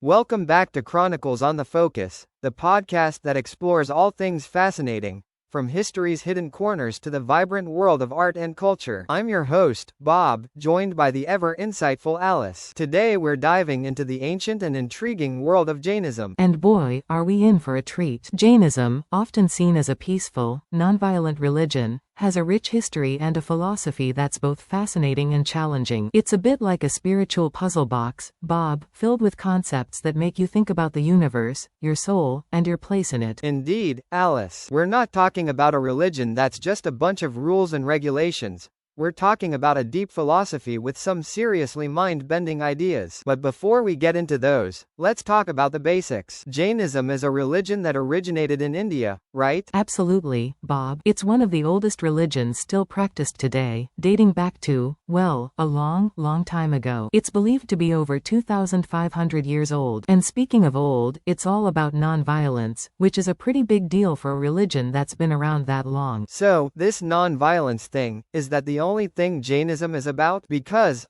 Welcome back to Chronicles on the Focus, the podcast that explores all things fascinating, from history's hidden corners to the vibrant world of art and culture. I'm your host, Bob, joined by the ever-insightful Alice. Today we're diving into the ancient and intriguing world of Jainism. And boy, are we in for a treat. Jainism, often seen as a peaceful, nonviolent religion, has a rich history and a philosophy that's both fascinating and challenging. It's a bit like a spiritual puzzle box, Bob, filled with concepts that make you think about the universe, your soul, and your place in it. Indeed, Alice. We're not talking about a religion that's just a bunch of rules and regulations. We're talking about a deep philosophy with some seriously mind-bending ideas. But before we get into those, let's talk about the basics. Jainism is a religion that originated in India, right? Absolutely, Bob. It's one of the oldest religions still practiced today, dating back to, well, a long time ago. It's believed to be over 2,500 years old. And speaking of old, it's all about non-violence, which is a pretty big deal for a religion that's been around that long. So, this non-violence thing, is that the only thing Jainism is about? Because,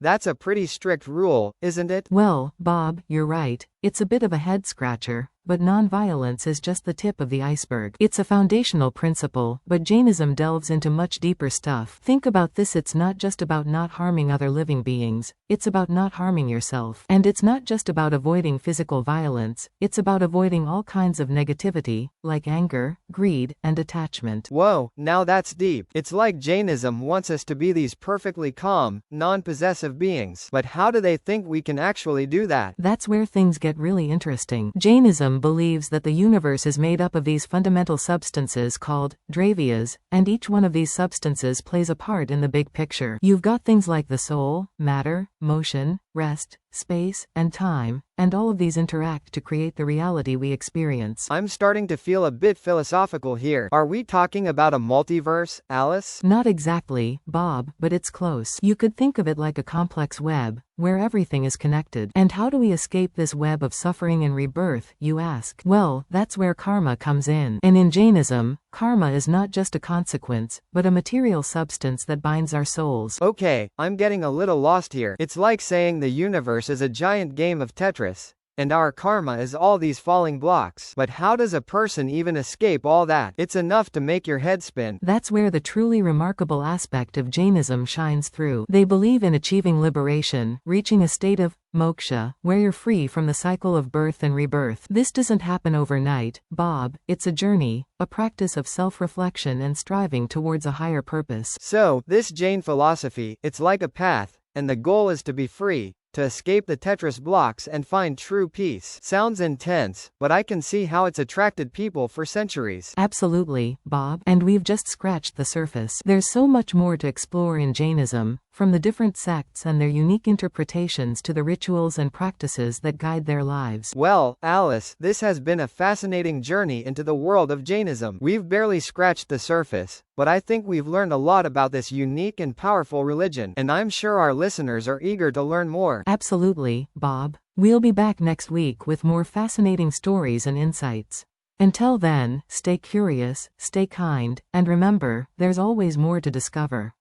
that's a pretty strict rule, isn't it? Well, Bob, you're right. It's a bit of a head-scratcher. But non-violence is just the tip of the iceberg. It's a foundational principle, but Jainism delves into much deeper stuff. Think about this: it's not just about not harming other living beings, it's about not harming yourself. And it's not just about avoiding physical violence, it's about avoiding all kinds of negativity, like anger, greed, and attachment. Whoa, now that's deep. It's like Jainism wants us to be these perfectly calm, non-possessive beings. But how do they think we can actually do that? That's where things get really interesting. Jainism believes that the universe is made up of these fundamental substances called dravyas, and each one of these substances plays a part in the big picture. You've got things like the soul, matter, motion, rest, space, and time, and all of these interact to create the reality we experience. I'm starting to feel a bit philosophical here. Are we talking about a multiverse, Alice? Not exactly, Bob, but it's close. You could think of it like a complex web, where everything is connected. And how do we escape this web of suffering and rebirth, you ask? Well, that's where karma comes in. And in Jainism, karma is not just a consequence, but a material substance that binds our souls. Okay, I'm getting a little lost here. It's like saying the universe is a giant game of Tetris, and our karma is all these falling blocks. But how does a person even escape all that? It's enough to make your head spin. That's where the truly remarkable aspect of Jainism shines through. They believe in achieving liberation, reaching a state of moksha, where you're free from the cycle of birth and rebirth. This doesn't happen overnight, Bob. It's a journey, a practice of self-reflection and striving towards a higher purpose. So, this Jain philosophy, it's like a path, and the goal is to be free, to escape the Tetris blocks and find true peace. Sounds intense, but I can see how it's attracted people for centuries. Absolutely, Bob. And we've just scratched the surface. There's so much more to explore in Jainism, from the different sects and their unique interpretations to the rituals and practices that guide their lives. Well, Alice, this has been a fascinating journey into the world of Jainism. We've barely scratched the surface, but I think we've learned a lot about this unique and powerful religion, and I'm sure our listeners are eager to learn more. Absolutely, Bob. We'll be back next week with more fascinating stories and insights. Until then, stay curious, stay kind, and remember, there's always more to discover.